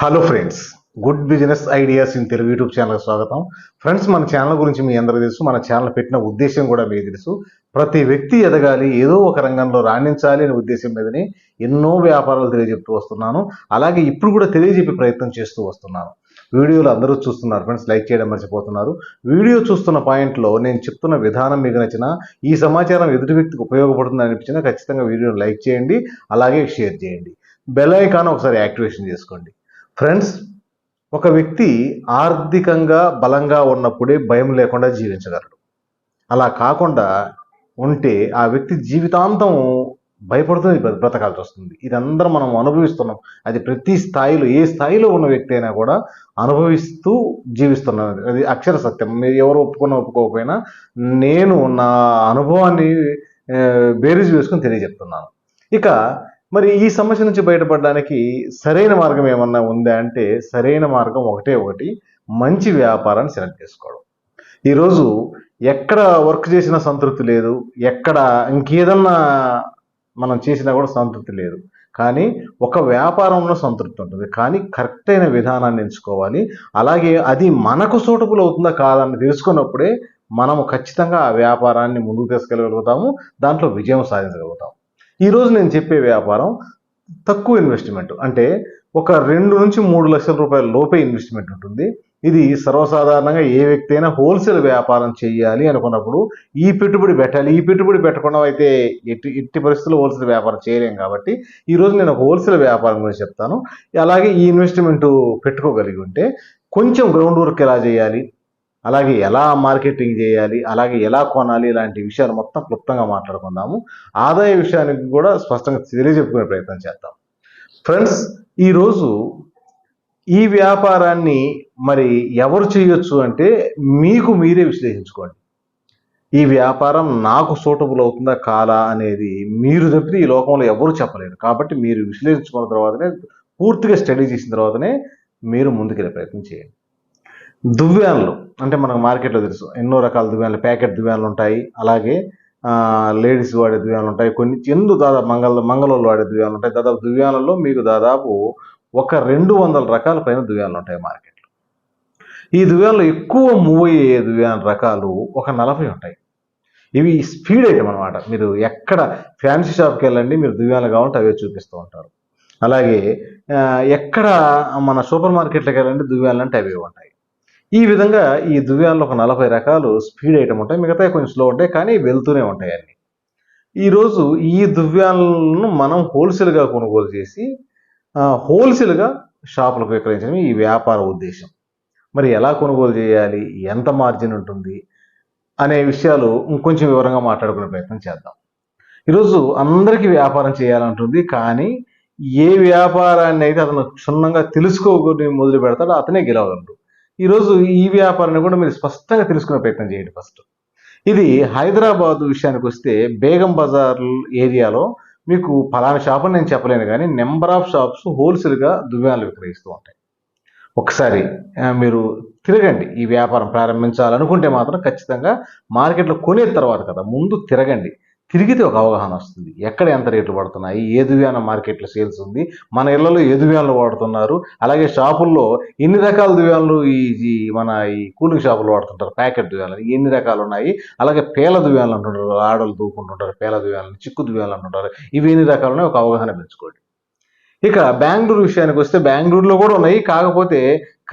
Hello friends, good business ideas in Telugu YouTube ఛానల్కి స్వాగతం. Friends, మన ఛానల్ గురించి మీ అందరికీ తెలుసు. మన ఛానల్ పెట్టిన ఉద్దేశం కూడా మీకు తెలుసు. ప్రతి వ్యక్తి ఎదగాలి, ఏదో ఒక రంగంలో రాణించాలి అనే ఉద్దేశం మీదనే ఎన్నో వ్యాపారాలు తెలియజెప్తూ వస్తున్నాను. అలాగే ఇప్పుడు కూడా తెలియజెప్పే ప్రయత్నం చేస్తూ వస్తున్నాను. వీడియోలు అందరూ చూస్తున్నారు ఫ్రెండ్స్, లైక్ చేయడం మర్చిపోతున్నారు. వీడియో చూస్తున్న పాయింట్లో నేను చెప్తున్న విధానం మీకు నచ్చినా, ఈ సమాచారం ఎదుటి వ్యక్తికి ఉపయోగపడుతుంది అనిపించినా ఖచ్చితంగా వీడియోని లైక్ చేయండి, అలాగే షేర్ చేయండి. బెల్ ఐకాన్ ఒకసారి యాక్టివేషన్ చేసుకోండి. ఫ్రెండ్స్, ఒక వ్యక్తి ఆర్థికంగా బలంగా ఉన్నప్పుడే భయం లేకుండా జీవించగలడు. అలా కాకుండా ఉంటే ఆ వ్యక్తి జీవితాంతం భయపడుతూ బ్రతకాల్సి వస్తుంది. ఇది అందరం మనం అనుభవిస్తున్నాం. అది ప్రతి స్థాయిలో, ఏ స్థాయిలో ఉన్న వ్యక్తి అయినా కూడా అనుభవిస్తూ జీవిస్తున్నాం. అది అక్షర సత్యం. మీరు ఎవరు ఒప్పుకోకపోయినా నేను నా అనుభవాన్ని బేరీజు వేసుకుని తెలియజెప్తున్నాను. ఇక మరి ఈ సమస్య నుంచి బయటపడడానికి సరైన మార్గం ఏమన్నా ఉందా అంటే, సరైన మార్గం ఒకటి, మంచి వ్యాపారాన్ని సెలెక్ట్ చేసుకోవడం. ఈరోజు ఎక్కడ వర్క్ చేసినా సంతృప్తి లేదు, ఎక్కడ ఇంకేదన్నా మనం చేసినా కూడా సంతృప్తి లేదు. కానీ ఒక వ్యాపారంలో సంతృప్తి ఉంటుంది. కానీ కరెక్ట్ అయిన విధానాన్ని ఎంచుకోవాలి. అలాగే అది మనకు సూటబుల్ అవుతుందా కాదని తెలుసుకున్నప్పుడే మనము ఖచ్చితంగా ఆ వ్యాపారాన్ని ముందుకు తీసుకెళ్ళగలుగుతాము, దాంట్లో విజయం సాధించగలుగుతాం. ఈరోజు నేను చెప్పే వ్యాపారం తక్కువ ఇన్వెస్ట్మెంట్, అంటే ఒక 2 నుంచి 3 లక్షల రూపాయల లోపే ఇన్వెస్ట్మెంట్ ఉంటుంది. ఇది సర్వసాధారణంగా ఏ వ్యక్తి అయినా హోల్సేల్ వ్యాపారం చేయాలి అనుకున్నప్పుడు ఈ పెట్టుబడి పెట్టాలి. ఈ పెట్టుబడి పెట్టకుండా అయితే ఎట్టి పరిస్థితుల్లో హోల్సేల్ వ్యాపారం చేయలేం. కాబట్టి ఈరోజు నేను ఒక హోల్సేల్ వ్యాపారం గురించి చెప్తాను. అలాగే ఈ ఇన్వెస్ట్మెంట్ పెట్టుకోగలిగి ఉంటే కొంచెం గ్రౌండ్ వర్క్ ఎలా చేయాలి, అలాగే ఎలా మార్కెటింగ్ చేయాలి, అలాగే ఎలా కొనాలి, ఇలాంటి విషయాలు మొత్తం క్లుప్తంగా మాట్లాడుకుందాము. ఆదాయ విషయానికి కూడా స్పష్టంగా తెలియజెప్పుకునే ప్రయత్నం చేద్దాం. ఫ్రెండ్స్, ఈరోజు ఈ వ్యాపారాన్ని మరి ఎవరు చేయొచ్చు అంటే మీకు మీరే విశ్లేషించుకోండి. ఈ వ్యాపారం నాకు సూటబుల్ అవుతుందా కాదా అనేది మీరు తప్పితే ఈ లోకంలో ఎవరు చెప్పలేరు. కాబట్టి మీరు విశ్లేషించుకున్న తర్వాతనే, పూర్తిగా స్టడీ చేసిన తర్వాతనే మీరు ముందుకెళ్ళే ప్రయత్నం చేయండి. దువ్యాన్లు అంటే మనకు మార్కెట్లో తెలుసు, ఎన్నో రకాల దువ్యాన్లు, ప్యాకెట్ దువ్యాన్లు ఉంటాయి. అలాగే లేడీస్ వాడే దువ్యాన్లు ఉంటాయి. కొన్ని దాదాపు మంగళోళ్ళు వాడే దువ్యాన్లు ఉంటాయి. దాదాపు దువ్యాన్లలో మీకు దాదాపు ఒక 200 రకాల పైన దువ్యాన్లు ఉంటాయి మార్కెట్లో. ఈ దువ్యాన్లో ఎక్కువ మూవ్ అయ్యే దువ్యాన్ రకాలు ఒక 40 ఉంటాయి. ఇవి స్పీడ్ ఐటమ్ అనమాట. మీరు ఎక్కడ ఫ్యాన్సీ షాప్కి వెళ్ళండి, మీరు దువ్యాన్లు కావాలంటే అవే చూపిస్తూ ఉంటారు. అలాగే ఎక్కడ మన సూపర్ మార్కెట్లకు వెళ్ళండి, దువ్యాన్లు అంటే అవే ఉంటాయి. ఈ విధంగా ఈ దువ్యాన్లో ఒక 40 రకాలు స్పీడ్ ఐటమ్ ఉంటాయి. మిగతా కొంచెం స్లో ఉంటాయి, కానీ వెళ్తూనే ఉంటాయి అన్ని. ఈరోజు ఈ దువ్యాన్లను మనం హోల్సేల్గా కొనుగోలు చేసి హోల్సేల్గా షాపులకు విక్రయించడం ఈ వ్యాపార ఉద్దేశం. మరి ఎలా కొనుగోలు చేయాలి, ఎంత మార్జిన్ ఉంటుంది అనే విషయాలు ఇంకొంచెం వివరంగా మాట్లాడుకునే ప్రయత్నం చేద్దాం. ఈరోజు అందరికీ వ్యాపారం చేయాలంటుంది, కానీ ఏ వ్యాపారాన్ని అయితే అతను క్షుణ్ణంగా తెలుసుకోని మొదలు పెడతాడో అతనే గెలవగలడు. ఈరోజు ఈ వ్యాపారాన్ని కూడా మీరు స్పష్టంగా తెలుసుకునే ప్రయత్నం చేయండి. ఫస్ట్, ఇది హైదరాబాద్ విషయానికి వస్తే బేగం బజార్ ఏరియాలో మీకు ఫలానా షాప్ అని నేను చెప్పలేను, కానీ నెంబర్ ఆఫ్ షాప్స్ హోల్సేల్గా దువ్యాన్లు విక్రయిస్తూ ఉంటాయి. ఒకసారి మీరు తిరగండి. ఈ వ్యాపారం ప్రారంభించాలనుకుంటే మాత్రం ఖచ్చితంగా మార్కెట్లో కొనే తర్వాత కదా, ముందు తిరగండి. తిరిగితే ఒక అవగాహన వస్తుంది. ఎక్కడ ఎంత రేట్లు పడుతున్నాయి, ఏ దువ్యాన మార్కెట్లో సేల్స్ ఉంది, మన ఇళ్లలో ఏ దువ్యాన్లు వాడుతున్నారు, అలాగే షాపుల్లో ఎన్ని రకాల దువ్యాన్లు ఈ కూలింగ్ షాపుల్లో వాడుతుంటారు, ప్యాకెట్ దువ్యాన్లు ఎన్ని రకాలు ఉన్నాయి, అలాగే పేల దువ్యాన్లు అంటుంటారు, ఆడోళ్ళు దూకుంటుంటారు, పేల దువ్యాన్లు, చిక్కు దువ్యాన్లు అంటుంటారు. ఇవి ఎన్ని రకాలు ఉన్నాయి, ఒక అవగాహన పెంచుకోండి. ఇక బెంగళూరు విషయానికి వస్తే బెంగళూరులో కూడా ఉన్నాయి, కాకపోతే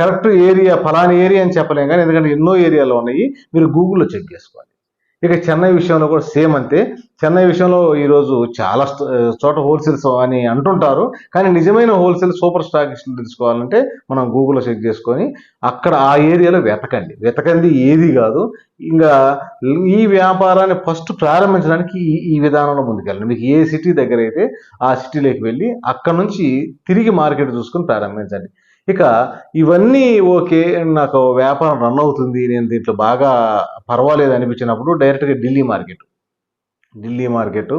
కరెక్ట్ ఏరియా ఫలానా ఏరియా అని చెప్పలేం, కానీ ఎందుకంటే ఎన్నో ఏరియాలో ఉన్నాయి, మీరు గూగుల్లో చెక్ చేసుకోవాలి. ఇక చెన్నై విషయంలో కూడా సేమ్ అంతే. చెన్నై విషయంలో ఈరోజు చాలా చోట హోల్సేల్స్ అని అంటుంటారు, కానీ నిజమైన హోల్సేల్ సూపర్ స్టాకిస్టులు తెలుసుకోవాలంటే మనం గూగుల్లో చెక్ చేసుకొని అక్కడ ఆ ఏరియాలో వెతకండి ఏది కాదు. ఇంకా ఈ వ్యాపారాన్ని ఫస్ట్ ప్రారంభించడానికి ఈ విధానంలో ముందుకెళ్ళండి. మీకు ఏ సిటీ దగ్గర అయితే ఆ సిటీలోకి వెళ్ళి అక్కడ నుంచి తిరిగి మార్కెట్ చూసుకొని ప్రారంభించండి. ఇక ఇవన్నీ ఓకే, నాకు వ్యాపారం రన్ అవుతుంది, నేను దీంట్లో బాగా పర్వాలేదు అనిపించినప్పుడు డైరెక్ట్గా ఢిల్లీ మార్కెట్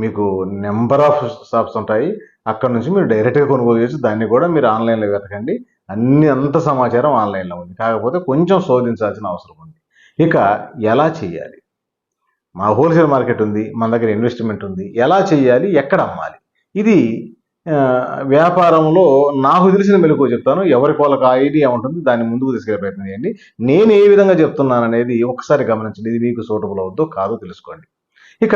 మీకు నెంబర్ ఆఫ్ షాప్స్ ఉంటాయి. అక్కడ నుంచి మీరు డైరెక్ట్గా కొనుగోలు చేయొచ్చు. దాన్ని కూడా మీరు ఆన్లైన్లో వెతకండి. అంత సమాచారం ఆన్లైన్లో ఉంది, కాకపోతే కొంచెం శోధించాల్సిన అవసరం ఉంది. ఇక ఎలా చేయాలి, మా హోల్సేల్ మార్కెట్ ఉంది, మన దగ్గర ఇన్వెస్ట్మెంట్ ఉంది, ఎలా చేయాలి, ఎక్కడ అమ్మాలి, ఇది వ్యాపారంలో నాకు తెలిసిన మెలకువ చెప్తాను. ఎవరికి వాళ్ళకి ఐడియా ఉంటుంది. దాన్ని ముందుకు తీసుకెళ్ళే ప్రయత్నం చేయండి. నేను ఏ విధంగా చెప్తున్నాను అనేది ఒకసారి గమనించండి. ఇది మీకు సూటబుల్ అవుద్దో కాదో తెలుసుకోండి. ఇక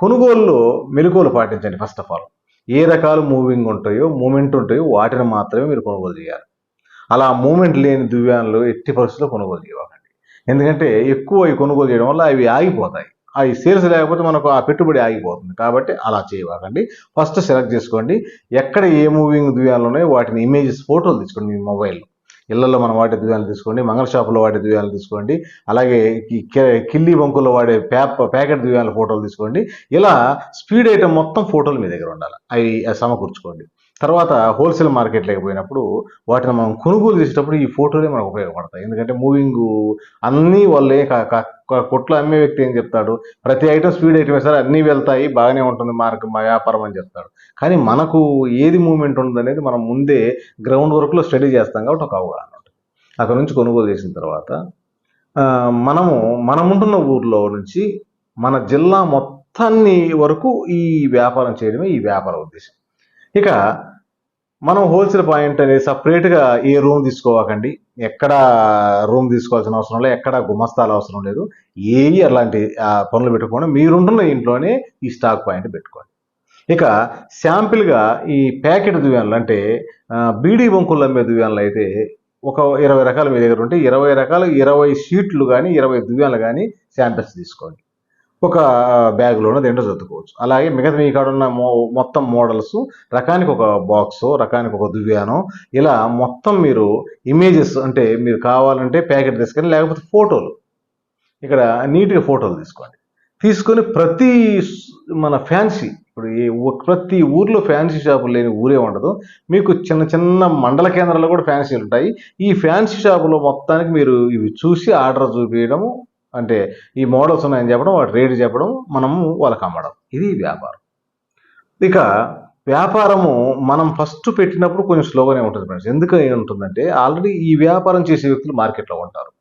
కొనుగోలులో మెలకువలు పాటించండి. ఫస్ట్ ఆఫ్ ఆల్ ఏ రకాలు మూమెంట్ ఉంటాయో వాటిని మాత్రమే మీరు కొనుగోలు చేయాలి. అలా మూమెంట్ లేని దువ్యాన్లు ఎట్టి పరిస్థితుల్లో కొనుగోలు చేయకండి. ఎందుకంటే ఎక్కువ అవి కొనుగోలు చేయడం వల్ల అవి ఆగిపోతాయి. అవి సేల్స్ లేకపోతే మనకు ఆ పెట్టుబడి ఆగిపోతుంది. కాబట్టి అలా చేయకండి. ఫస్ట్ సెలెక్ట్ చేసుకోండి. ఎక్కడ ఏ మూవింగ్ దువ్యాలు ఉన్నాయో వాటిని ఇమేజెస్ ఫోటోలు తీసుకోండి మీ మొబైల్లో. ఇళ్లలో మనం వాడే దువ్యాలు తీసుకోండి, మంగళ షాపులో వాడే దువ్యాలు తీసుకోండి, అలాగే కిల్లి బంకుల్లో వాడే ప్యాకెట్ దువ్యాల ఫోటోలు తీసుకోండి. ఇలా స్పీడ్ ఐటమ్ మొత్తం ఫోటోలు మీ దగ్గర ఉండాలి. అవి సమకూర్చుకోండి. తర్వాత హోల్సేల్ మార్కెట్లోకి పోయినప్పుడు వాటిని మనం కొనుగోలు చేసేటప్పుడు ఈ ఫోటోలే మనకు ఉపయోగపడతాయి. ఎందుకంటే మూవింగ్ అన్నీ వాళ్ళే కొట్లో అమ్మే వ్యక్తి ఏం చెప్తాడు, ప్రతి ఐటమ్ స్పీడ్ ఐటమే సార్, అన్నీ వెళ్తాయి, బాగానే ఉంటుంది మా వ్యాపారం అని చెప్తాడు. కానీ మనకు ఏది మూమెంట్ ఉంటుంది అనేది మనం ముందే గ్రౌండ్ వర్క్లో స్టడీ చేస్తాం కాబట్టి ఒక అవగాహన ఉంటుంది. అక్కడ నుంచి కొనుగోలు చేసిన తర్వాత మనం ఉంటున్న ఊర్లో నుంచి మన జిల్లా మొత్తాన్ని వరకు ఈ వ్యాపారం చేయడమే ఈ వ్యాపార ఉద్దేశం. ఇక మనం హోల్సేల్ పాయింట్ అనేది సపరేట్గా ఏ రూమ్ తీసుకోవాకండి. ఎక్కడ రూమ్ తీసుకోవాల్సిన అవసరం లేదు, ఎక్కడ గుమస్తాలు అవసరం లేదు. ఏవి అలాంటి పనులు పెట్టుకోండి. మీరుంటున్న ఇంట్లోనే ఈ స్టాక్ పాయింట్ పెట్టుకోండి. ఇక శాంపిల్గా ఈ ప్యాకెట్ దువ్యాన్లు అంటే బీడీ బంకులు అమ్మే దువ్యాన్లు అయితే ఒక 20 రకాలు మీ దగ్గర ఉంటే 20 రకాలు 20 షీట్లు కానీ 20 దువ్యాన్లు కానీ శాంపిల్స్ తీసుకోండి. ఒక బ్యాగ్లోనో దేంట్లో చదువుకోవచ్చు. అలాగే మిగతా మీ కాడ ఉన్న మొత్తం మోడల్స్ రకానికి ఒక బాక్స్, రకానికి ఒక దువ్యానో, ఇలా మొత్తం మీరు ఇమేజెస్ అంటే మీరు కావాలంటే ప్యాకెట్ తీసుకొని, లేకపోతే ఫోటోలు ఇక్కడ నీట్గా ఫోటోలు తీసుకొని మన ఫ్యాన్సీ ఇప్పుడు ప్రతి ఊర్లో ఫ్యాన్సీ షాపులు లేని ఊరే ఉండదు. మీకు చిన్న చిన్న మండల కేంద్రాల్లో కూడా ఫ్యాన్సీలు ఉంటాయి. ఈ ఫ్యాన్సీ షాపులో మొత్తానికి మీరు ఇవి చూసి ఆర్డర్ చూపించడము, అంటే ఈ మోడల్స్ ఉన్నాయని చెప్పడం, వాటి రేటు చెప్పడం, మనము వాళ్ళకి అమ్మడం. ఇది వ్యాపారం. ఇక వ్యాపారము మనం ఫస్ట్ పెట్టినప్పుడు కొంచెం స్లోగానే ఉంటుంది ఫ్రెండ్స్. ఎందుకు ఉంటుందంటే ఆల్రెడీ ఈ వ్యాపారం చేసే వ్యక్తులు మార్కెట్లో ఉంటారు.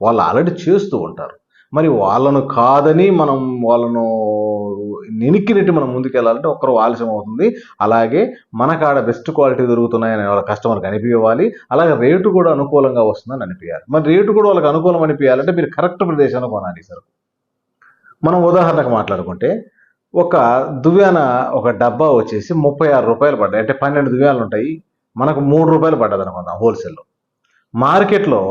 వాళ్ళు ఆల్రెడీ చేస్తూ ఉంటారు. మరి వాళ్ళను కాదని మనం వాళ్ళను నినిక్కినట్టు మనం ముందుకెళ్ళాలంటే ఒక్కరు ఆలస్యం అవుతుంది. అలాగే మనకాడ బెస్ట్ క్వాలిటీ దొరుకుతున్నాయని వాళ్ళ కస్టమర్కి అనిపించాలి. అలాగే రేటు కూడా అనుకూలంగా వస్తుందని అనిపించాలి. మరి రేటు కూడా వాళ్ళకి అనుకూలం అనిపించాలంటే మీరు కరెక్ట్ ప్రదేశాన్ని కొనాలి సార్. మనం ఉదాహరణకు మాట్లాడుకుంటే ఒక దువ్యాన ఒక డబ్బా వచ్చేసి 36 రూపాయలు పడ్డాయి. అంటే 12 దువ్యాలు ఉంటాయి. మనకు 3 రూపాయలు పడ్డది అనుకుందాం హోల్సేల్లో. మార్కెట్లో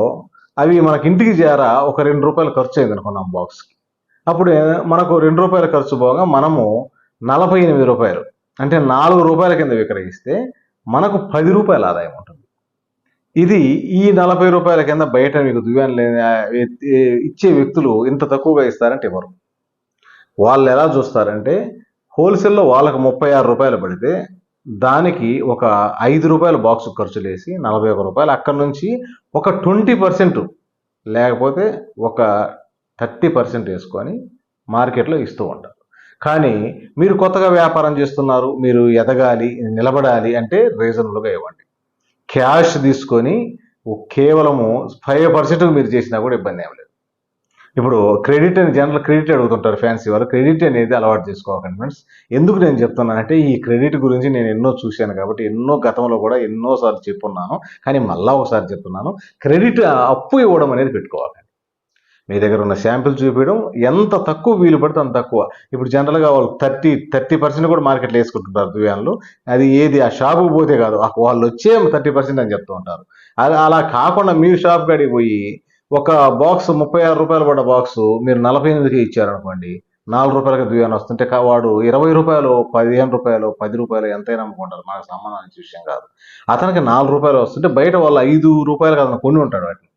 అవి మనకి ఇంటికి చేరా ఒక 2 రూపాయలు ఖర్చు అయింది అనుకున్నాం బాక్స్కి. అప్పుడు మనకు 2 రూపాయలు ఖర్చు పోగా మనము 48 రూపాయలు అంటే 4 రూపాయల కింద విక్రయిస్తే మనకు 10 రూపాయల ఆదాయం ఉంటుంది. ఇది ఈ 40 రూపాయల కింద బయట మీకు దువ్యాన్లు ఇచ్చే వ్యక్తులు ఇంత తక్కువగా ఇస్తారంటే ఎవరు? వాళ్ళు ఎలా చూస్తారంటే హోల్సేల్లో వాళ్ళకు 36 రూపాయలు పడితే దానికి ఒక 5 రూపాయల బాక్స్ ఖర్చులు వేసి 41 రూపాయలు, అక్కడ నుంచి ఒక 20% లేకపోతే ఒక 30% వేసుకొని మార్కెట్లో ఇస్తూ ఉంటారు. కానీ మీరు కొత్తగా వ్యాపారం చేస్తున్నారు, మీరు ఎదగాలి, నిలబడాలి అంటే రీజనబుల్గా ఇవ్వండి. క్యాష్ తీసుకొని కేవలము 5% మీరు చేసినా కూడా ఇబ్బంది ఏం లేదు. ఇప్పుడు జనరల్ క్రెడిట్ అడుగుతుంటారు ఫ్యాన్సీ వాళ్ళు. క్రెడిట్ అనేది అలవాటు చేసుకోకండి ఫ్రెండ్స్. ఎందుకు నేను చెప్తున్నానంటే ఈ క్రెడిట్ గురించి నేను ఎన్నో చూశాను కాబట్టి, గతంలో కూడా ఎన్నోసార్లు చెప్పున్నాను. కానీ మళ్ళా ఒకసారి చెప్తున్నాను, క్రెడిట్ అప్పు ఇవ్వడం అనేది పెట్టుకోవాలి. మీ దగ్గర ఉన్న శాంపిల్ చూపించడం, ఎంత తక్కువ వీలు పడితే అంత తక్కువ. ఇప్పుడు జనరల్గా వాళ్ళు 30% కూడా మార్కెట్లో వేసుకుంటుంటారు దువ్యాన్లు. అది ఏది ఆ షాపుకి పోతే కాదు, వాళ్ళు వచ్చే 30% అని చెప్తూ ఉంటారు. అలా కాకుండా మీ షాప్ కాడికి పోయి ఒక బాక్స్ 36 రూపాయలు పడ్డ బాక్స్ మీరు 48కి ఇచ్చారనుకోండి, 4 రూపాయలకి దువ్యాన్ని వస్తుంటే వాడు 20 రూపాయలు, 15 రూపాయలు, 10 రూపాయలు ఎంతైనా అమ్ముకుంటారు. మనకు సంబంధించిన విషయం కాదు. అతనికి 4 రూపాయలు వస్తుంటే బయట వాళ్ళు 5 రూపాయలకు అతను కొని ఉంటాడు వాటిని.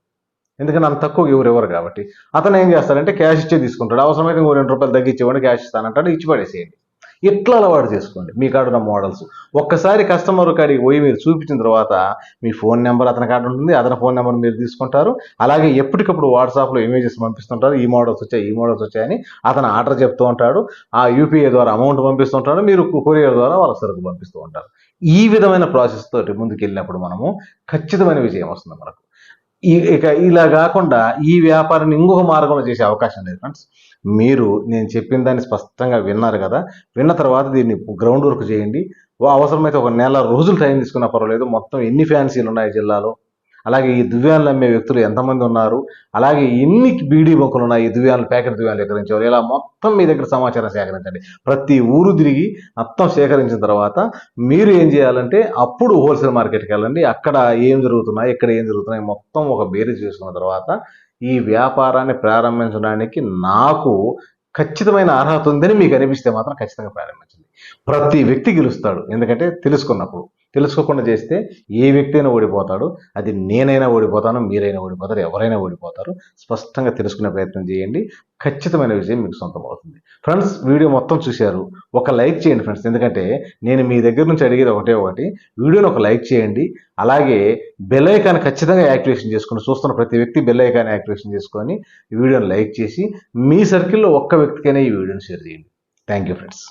ఎందుకంటే అంత తక్కువ ఎవరు కాబట్టి అతను ఏం చేస్తాడంటే క్యాష్ ఇచ్చే తీసుకుంటాడు. అవసరమైతే 2 రూపాయలు తగ్గించేవాడిని క్యాష్ ఇస్తానంటాడు, ఇచ్చి పడేసేయండి. ఇట్లా అలవాటు చేసుకోండి మీ కాడున్న మోడల్స్. ఒక్కసారి కస్టమర్ కాడికి పోయి మీరు చూపించిన తర్వాత మీ ఫోన్ నెంబర్ అతని కాడ ఉంటుంది, అతని ఫోన్ నెంబర్ మీరు తీసుకుంటారు. అలాగే ఎప్పటికప్పుడు వాట్సాప్లో ఇమేజెస్ పంపిస్తుంటారు, ఈ మోడల్స్ వచ్చాయని అతను ఆర్డర్ చెప్తూ ఉంటాడు. ఆ యూపీఐ ద్వారా అమౌంట్ పంపిస్తుంటాడు, మీరు కొరియర్ ద్వారా వాళ్ళ సరుకు పంపిస్తూ ఉంటారు. ఈ విధమైన ప్రాసెస్ తోటి ముందుకు వెళ్ళినప్పుడు మనము ఖచ్చితమైన విజయం వస్తుంది మనకు. ఇక ఇలా కాకుండా ఈ వ్యాపారాన్ని ఇంకొక మార్గంలో చేసే అవకాశం లేదు ఫ్రెండ్స్. మీరు నేను చెప్పిన దాన్ని స్పష్టంగా విన్నారు కదా. విన్న తర్వాత దీన్ని గ్రౌండ్ వర్క్ చేయండి. అవసరమైతే ఒక నెల రోజులు టైం తీసుకున్నా పర్వాలేదు, మొత్తం ఎన్ని ఫ్యాన్సీలు ఉన్నాయి జిల్లాలో, అలాగే ఈ దువ్యాన్లు అమ్మే వ్యక్తులు ఎంతమంది ఉన్నారు, అలాగే ఎన్ని బీడీ బంకులు ఉన్నాయి, ఈ దువ్యాన్లు ప్యాకెట్ దువ్యాన్లు సేకరించేవారు, ఇలా మొత్తం మీ దగ్గర సమాచారం సేకరించండి. ప్రతి ఊరు తిరిగి మొత్తం సేకరించిన తర్వాత మీరు ఏం చేయాలంటే అప్పుడు హోల్సేల్ మార్కెట్కి వెళ్ళండి. అక్కడ ఏం జరుగుతున్నాయి, ఇక్కడ ఏం జరుగుతున్నాయి మొత్తం ఒక బేరీజ్ చేసుకున్న తర్వాత ఈ వ్యాపారాన్ని ప్రారంభించడానికి నాకు ఖచ్చితమైన అర్హత ఉందని మీకు అనిపిస్తే మాత్రం ఖచ్చితంగా ప్రారంభించండి. ప్రతి వ్యక్తి గెలుస్తాడు, ఎందుకంటే తెలుసుకున్నప్పుడు. తెలుసుకోకుండా చేస్తే ఏ వ్యక్తి అయినా ఓడిపోతాడు. అది నేనైనా ఓడిపోతాను, మీరైనా ఓడిపోతారు, ఎవరైనా ఓడిపోతారు. స్పష్టంగా తెలుసుకునే ప్రయత్నం చేయండి, ఖచ్చితమైన విజయం మీకు సొంతం అవుతుంది. ఫ్రెండ్స్, వీడియో మొత్తం చూశారు, ఒక లైక్ చేయండి ఫ్రెండ్స్. ఎందుకంటే నేను మీ దగ్గర నుంచి అడిగేది ఒకటి, వీడియోని ఒక లైక్ చేయండి. అలాగే బెల్ ఐకాన్ ఖచ్చితంగా యాక్టివేషన్ చేసుకుని, చూస్తున్న ప్రతి వ్యక్తి బెల్ ఐకాన్ యాక్టివేషన్ చేసుకొని ఈ వీడియోని లైక్ చేసి మీ సర్కిల్లో ఒక్క వ్యక్తికైనా ఈ వీడియోని షేర్ చేయండి. Thank you friends.